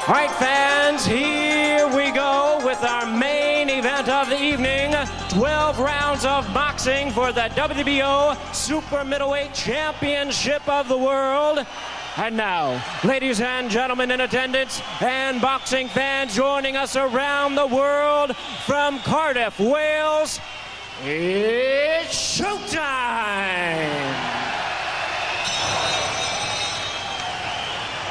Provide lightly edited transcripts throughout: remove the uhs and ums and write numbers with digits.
All right, fans, here we go with our main event of the evening. 12 rounds of boxing for the WBO Super Middleweight Championship of the World. And now, ladies and gentlemen in attendance and boxing fans joining us around the world from Cardiff, Wales, it's showtime!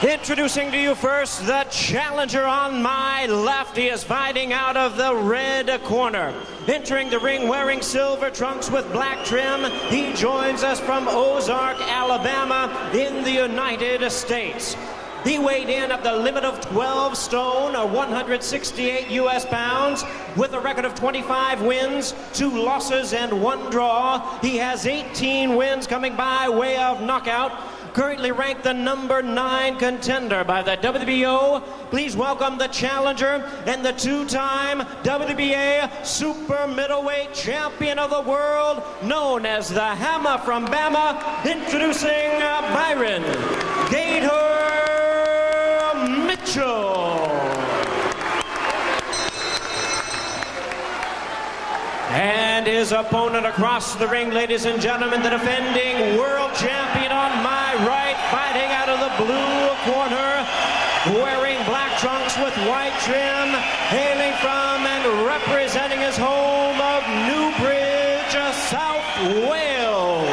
Introducing to you first the challenger on my left. He is fighting out of the red corner. Entering the ring wearing silver trunks with black trim, he joins us from Ozark, Alabama in the United States. He weighed in at the limit of 12 stone, or 168 U.S. pounds, with a record of 25 wins, 2 losses, and 1 draw. He has 18 wins coming by way of knockout. Currently ranked the number 9 contender by the WBO. Please welcome the challenger and the 2-time WBA Super Middleweight Champion of the World, known as the Hammer from Bama, introducing Byron Gator Mitchell. And his opponent across the ring, ladies and gentlemen, the defending world champion on my right, fighting out of the blue corner, wearing black trunks with white trim, hailing from and representing his home of Newbridge, South Wales.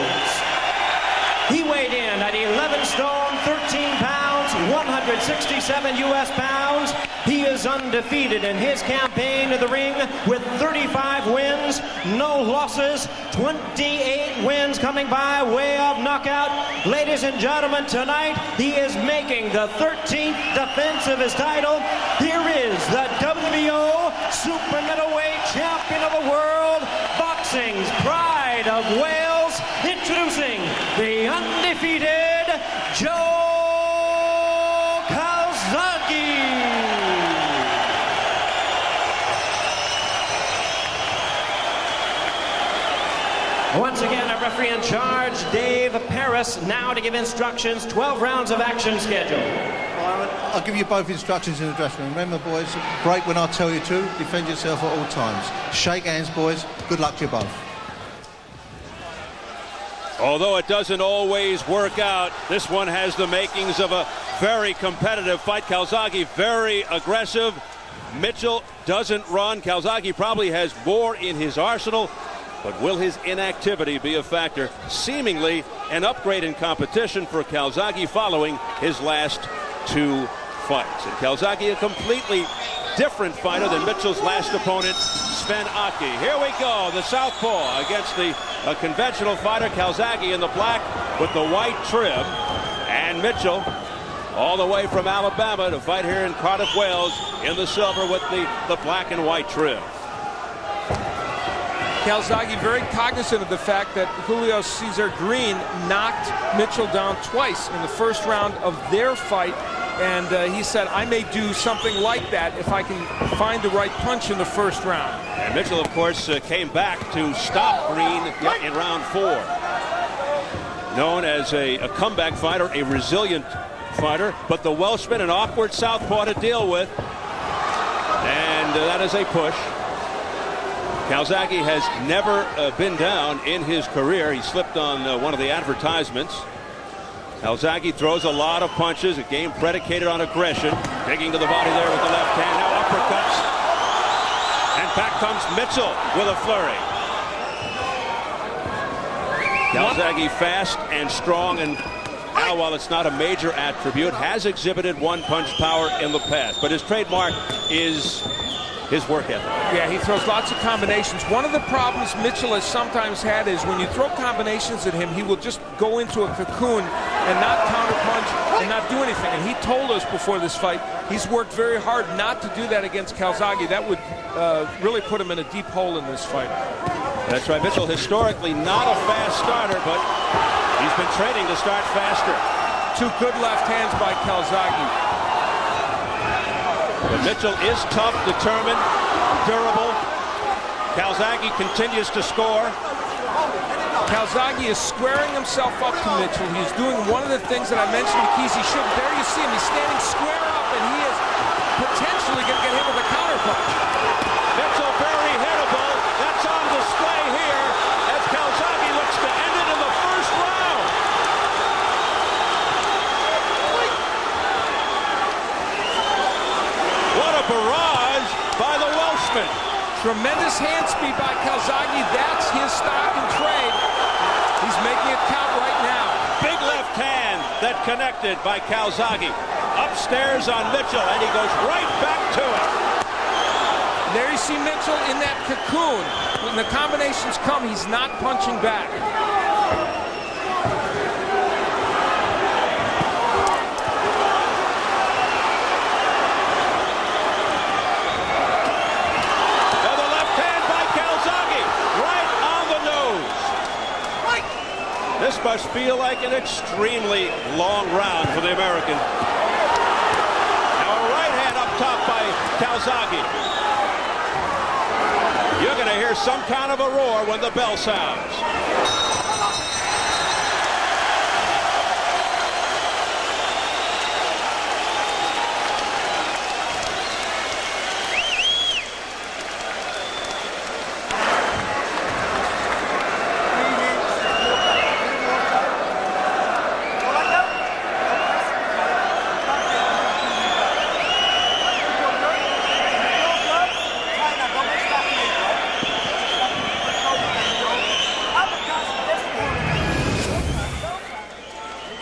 He weighed in at 11 stone, 13 pounds, 167 U.S. pounds. He is undefeated in his campaign in the ring with 35 wins, no losses, 28 wins coming by way of knockout. Ladies and gentlemen, tonight he is making the 13th defense of his title. Here is the WBO Super Middleweight Champion of the World, boxing's pride of Wales, introducing the undefeated Calzaghe. Once again, our referee in charge, Dave Parris, now to give instructions. 12 rounds of action schedule. I'll give you both instructions in the dressing room. Remember, boys, break when I tell you to. Defend yourself at all times. Shake hands, boys. Good luck to you both. Although it doesn't always work out, this one has the makings of a very competitive fight. Calzaghe very aggressive. Mitchell doesn't run. Calzaghe probably has more in his arsenal. But will his inactivity be a factor? Seemingly an upgrade in competition for Calzaghe following his last 2 fights. And Calzaghe, a completely different fighter than Mitchell's last opponent, Sven Aki. Here we go, the southpaw against the conventional fighter, Calzaghe in the black with the white trim. And Mitchell, all the way from Alabama to fight here in Cardiff, Wales, in the silver with the black and white trim. Calzaghe very cognizant of the fact that Julio Cesar Green knocked Mitchell down twice in the first round of their fight, and he said, I may do something like that if I can find the right punch in the first round. And Mitchell, of course, came back to stop Green in round 4. Known as a comeback fighter, a resilient fighter, but the Welshman, an awkward southpaw to deal with, and that is a push. Calzaghe has never been down in his career. He slipped on one of the advertisements. Calzaghe throws a lot of punches, a game predicated on aggression. Digging to the body there with the left hand. Now uppercuts. And back comes Mitchell with a flurry. Calzaghe fast and strong, and now, while it's not a major attribute, has exhibited one-punch power in the past. But his trademark is his work ethic. Yeah, he throws lots of combinations. One of the problems Mitchell has sometimes had is when you throw combinations at him, he will just go into a cocoon and not counterpunch and not do anything. And he told us before this fight he's worked very hard not to do that against Calzaghe. That would really put him in a deep hole in this fight. That's right. Mitchell, historically not a fast starter, but he's been training to start faster. 2 good left hands by Calzaghe. But Mitchell is tough, determined, durable. Calzaghe continues to score. Calzaghe is squaring himself up to Mitchell. He's doing one of the things that I mentioned to Keys he shouldn't. There you see him. He's standing square up, and he is potentially going to get hit with a counter punch. Mitchell very hittable. That's on display here as Calzaghe looks to end it in the first round. What a barrage by the Welshman. Tremendous hand speed by Calzaghe. That's his stock and trade. He's making it count right now. Big left hand that connected by Calzaghe. Upstairs on Mitchell, and he goes right back to it. There you see Mitchell in that cocoon. When the combinations come, he's not punching back. Another left hand by Calzaghe, right on the nose. This must feel like an extremely long round for the American. Now a right hand up top by Calzaghe. You're going to hear some kind of a roar when the bell sounds.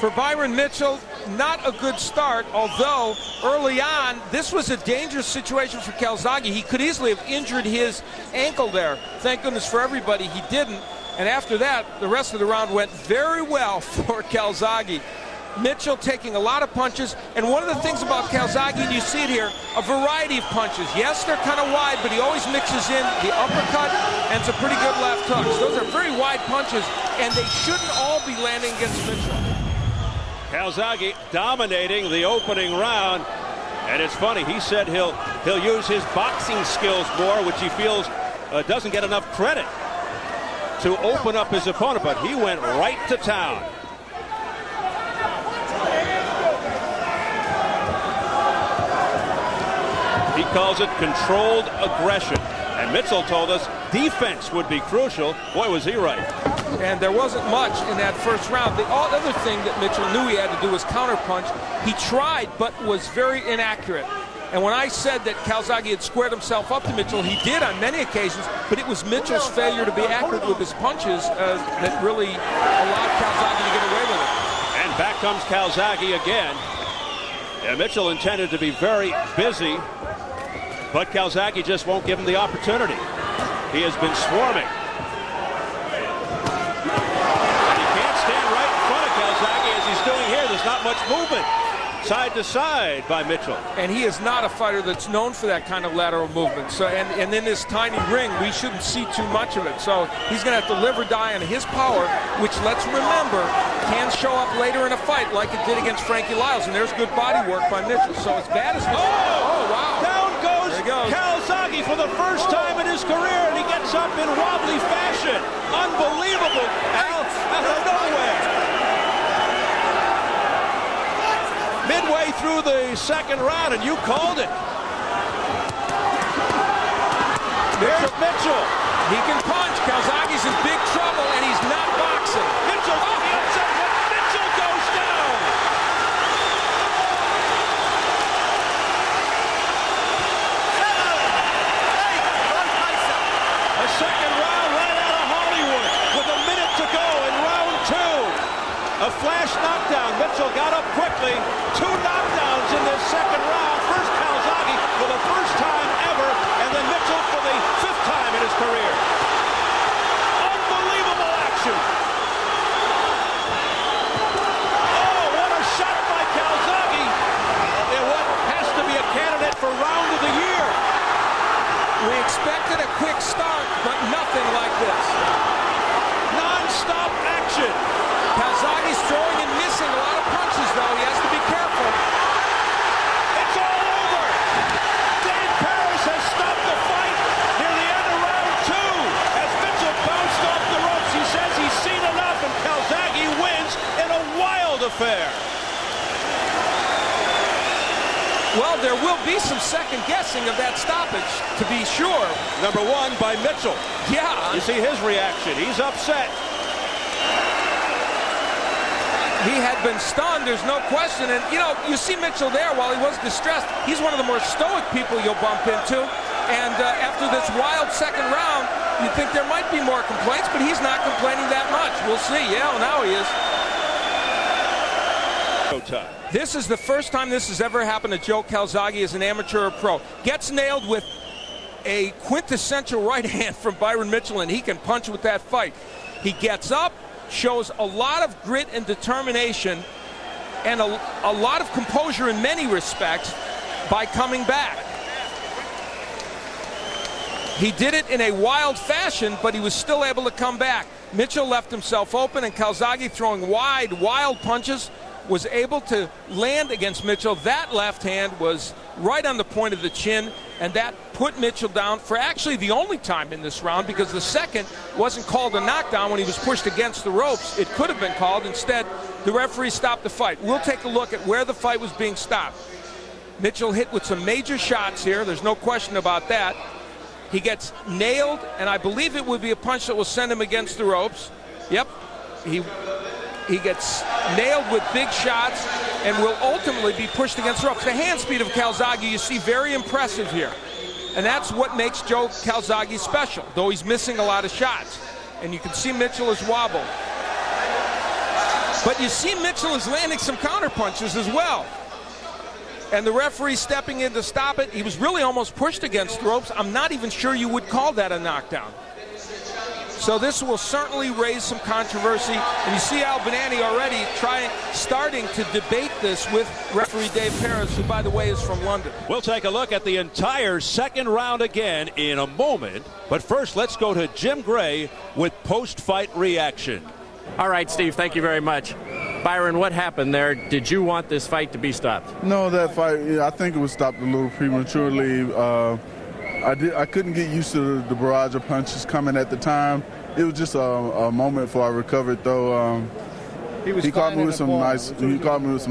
For Byron Mitchell, not a good start, although early on, this was a dangerous situation for Calzaghe. He could easily have injured his ankle there. Thank goodness for everybody he didn't. And after that, the rest of the round went very well for Calzaghe. Mitchell taking a lot of punches, and one of the things about Calzaghe, and you see it here, a variety of punches. Yes, they're kind of wide, but he always mixes in the uppercut and some pretty good left hooks. Those are very wide punches, and they shouldn't all be landing against Mitchell. Calzaghe dominating the opening round, and it's funny, he said he'll use his boxing skills more, which he feels doesn't get enough credit to open up his opponent, but he went right to town. He calls it controlled aggression, and Mitchell told us defense would be crucial. Boy, was he right. And there wasn't much in that first round. The other thing that Mitchell knew he had to do was counterpunch. He tried, but was very inaccurate. And when I said that Calzaghe had squared himself up to Mitchell, he did on many occasions, but it was Mitchell's failure to be accurate with his punches that really allowed Calzaghe to get away with it. And back comes Calzaghe again. Yeah, Mitchell intended to be very busy, but Calzaghe just won't give him the opportunity. He has been swarming. There's not much movement side to side by Mitchell. And he is not a fighter that's known for that kind of lateral movement. So, and in this tiny ring, we shouldn't see too much of it. So he's going to have to live or die on his power, which, let's remember, can show up later in a fight like it did against Frankie Lyles. And there's good body work by Mitchell. So as bad as Mitchell. Oh, wow. Down goes Calzaghe for the first time in his career, and he gets up in wobbly fashion. Unbelievable. Out of nowhere. Midway through the second round, and you called it. Here's Mitchell. He can punch. Calzaghe's in big trouble, and he's not boxing. Mitchell on the upset. Mitchell goes down. A second round right out of Hollywood with a minute to go in round two. A flash knockdown. Mitchell got up quickly. Two knockdowns in this second round. First Calzaghe for the first time ever, and then Mitchell for the fifth time in his career. Unbelievable action. Oh, what a shot by Calzaghe. And what has to be a candidate for round of the year. We expected a quick start, but nothing like this. Non-stop action. Calzaghe's throwing and missing a lot of punches, though. He has to be careful. It's all over. Dave Parris has stopped the fight near the end of round two. As Mitchell bounced off the ropes, he says he's seen enough, and Calzaghe wins in a wild affair. Well, there will be some second guessing of that stoppage, to be sure. Number one by Mitchell. Yeah. You see his reaction. He's upset. He had been stunned, there's no question. And, you know, you see Mitchell there while he was distressed. He's one of the more stoic people you'll bump into. And after this wild second round, you'd think there might be more complaints, but he's not complaining that much. We'll see. Yeah, well, now he is. This is the first time this has ever happened to Joe Calzaghe as an amateur or pro. Gets nailed with a quintessential right hand from Byron Mitchell, and he can punch with that fight. He gets up, shows a lot of grit and determination and a lot of composure in many respects by coming back. He did it in a wild fashion, but he was still able to come back. Mitchell left himself open, and Calzaghe, throwing wide, wild punches, was able to land against Mitchell. That left hand was right on the point of the chin, and that put Mitchell down for actually the only time in this round, because the second wasn't called a knockdown when he was pushed against the ropes. It could have been called. Instead, the referee stopped the fight. We'll take a look at where the fight was being stopped. Mitchell hit with some major shots here. There's no question about that. He gets nailed, and I believe it would be a punch that will send him against the ropes. Yep. He gets nailed with big shots and will ultimately be pushed against the ropes. The hand speed of Calzaghe, you see, very impressive here. And that's what makes Joe Calzaghe special, though he's missing a lot of shots. And you can see Mitchell is wobbled. But you see Mitchell is landing some counter punches as well. And the referee stepping in to stop it. He was really almost pushed against the ropes. I'm not even sure you would call that a knockdown. So this will certainly raise some controversy. And you see Al Banani already starting to debate this with referee Dave Parris, who, by the way, is from London. We'll take a look at the entire second round again in a moment. But first, let's go to Jim Gray with post-fight reaction. All right, Steve, thank you very much. Byron, what happened there? Did you want this fight to be stopped? No, that fight, I think it was stopped a little prematurely. I couldn't get used to the barrage of punches coming at the time. It was just a moment before I recovered, though. He caught me with some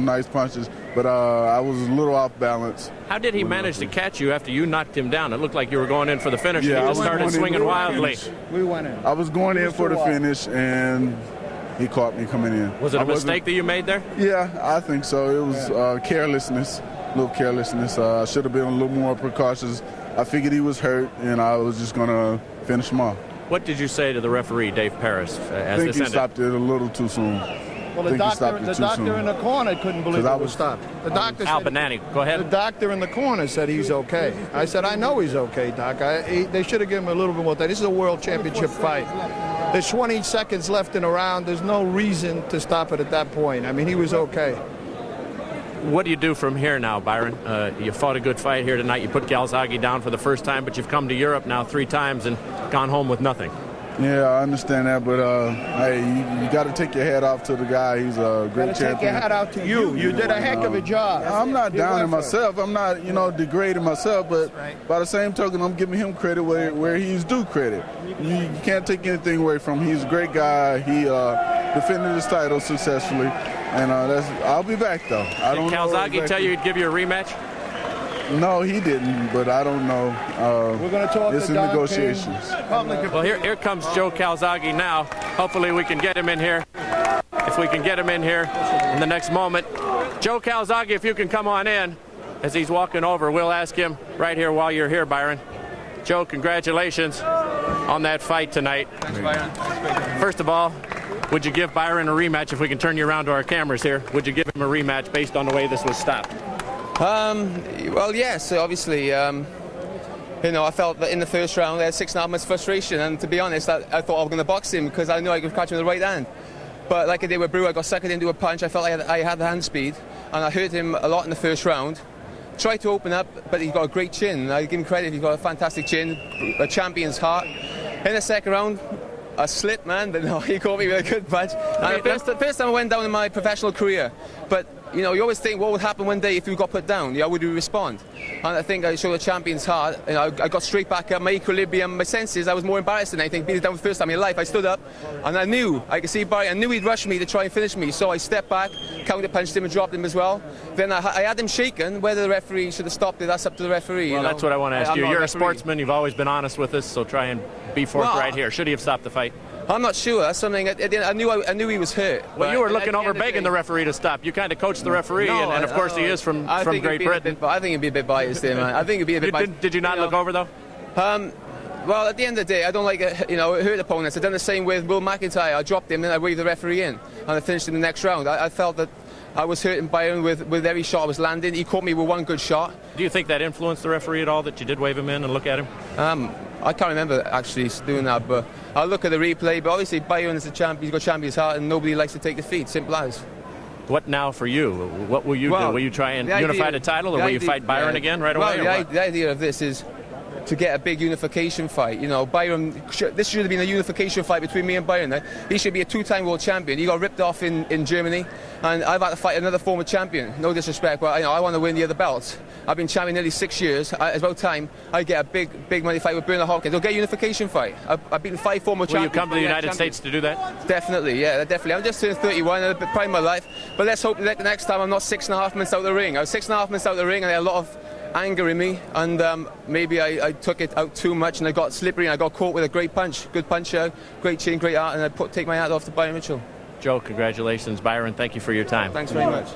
nice punches, but I was a little off balance. How did he manage to catch you after you knocked him down? It looked like you were going in for the finish. Yeah, and he just started swinging wildly. We went in. I was going in for the finish, and he caught me coming in. Was it a mistake that you made there? Yeah, I think so. It was carelessness, a little carelessness. I should have been a little more precautious. I figured he was hurt, and I was just going to finish him off. What did you say to the referee, Dave Parris, as this ended? I think he stopped it a little too soon. Well, the doctor in the corner couldn't believe it was stopped. The doctor Al Banani, go ahead. The doctor in the corner said he's okay. I said, I know he's okay, Doc. They should have given him a little bit more time. This is a world championship fight. There's 20 seconds left in a round. There's no reason to stop it at that point. I mean, he was okay. What do you do from here now, Byron? You fought a good fight here tonight. You put Calzaghe down for the first time, but you've come to Europe now 3 times and gone home with nothing. Yeah, I understand that, but hey, you got to take your hat off to the guy. He's a great champion. Take your hat out to you. You did a heck of a job. I'm not downing myself. I'm not, degrading myself, but by the same token, I'm giving him credit where he's due credit. You can't take anything away from him. He's a great guy. He defended his title successfully, and I'll be back, though. I don't know Calzaghe exactly. tell you he'd give you a rematch? No, he didn't, but I don't know. We're going to talk it's to in negotiations. Well, here comes Joe Calzaghe now. Hopefully we can get him in here. If we can get him in here in the next moment. Joe Calzaghe, if you can come on in. As he's walking over, we'll ask him right here while you're here, Byron. Joe, congratulations on that fight tonight. Thanks, Byron. First of all, would you give Byron a rematch? If we can turn you around to our cameras here, would you give him a rematch based on the way this was stopped? Well, yes, obviously. I felt that in the first round I had 6.5 minutes frustration, and to be honest, I thought I was going to box him because I knew I could catch him with the right hand. But like I did with Brewer, I got suckered into a punch. I felt I had the hand speed, and I hurt him a lot in the first round. Tried to open up, but he's got a great chin. I give him credit, he's got a fantastic chin, a champion's heart. In the second round, I slipped, man, but no, he caught me with a good punch. And the first time I went down in my professional career. But you know, you always think what would happen one day if you got put down. How would you respond? And I think I showed the champion's heart. You know, I got straight back up, my equilibrium, my senses. I was more embarrassed than anything. Being down for the first time in life, I stood up, and I knew I could see Barry. I knew he'd rush me to try and finish me. So I stepped back, counter punched him and dropped him as well. Then I had him shaken. Whether the referee should have stopped it, that's up to the referee. Well, that's what I want to ask you. You're a sportsman. You've always been honest with us, so try and be forthright here. Should he have stopped the fight? I'm not sure. That's something I knew he was hurt. Well, you were looking over begging the referee to stop. You kind of coached the referee, and of course he is from Great Britain. I think he'd be a bit biased there, man. I think he'd be a bit biased. Did you not look over, though? Well, at the end of the day, I don't like hurt opponents. I've done the same with Will McIntyre. I dropped him, then I waved the referee in, and I finished in the next round. I felt that I was hurting Byron with every shot I was landing. He caught me with one good shot. Do you think that influenced the referee at all, that you did wave him in and look at him? I can't remember actually doing that, but I'll look at the replay. But obviously, Byron is a champion. He's got champion's heart, and nobody likes to take defeat. Simple as. What now for you? What will you do? Will you try and unify the title, or will you fight Byron again right away? Well, the idea of this is to get a big unification fight. You know, Byron, this should have been a unification fight between me and Byron. He should be a two-time world champion. He got ripped off in Germany, and I've had to fight another former champion. No disrespect, but I want to win the other belts. I've been champion nearly 6 years. It's about time I get a big money fight with Bernard Hopkins. I'll get a unification fight. I've beaten 5 former champions. Will you come to the United States to do that? Definitely, yeah, definitely. I'm just turned 31, a bit proud of my life. But let's hope that the next time I'm not 6.5 minutes out of the ring. I was 6.5 minutes out of the ring, and I had a lot of anger in me, and maybe I took it out too much, and I got slippery, and I got caught with a great punch. Good puncher, great chin, great art, and I take my hat off to Byron Mitchell. Joe, congratulations. Byron, thank you for your time. Thanks very much.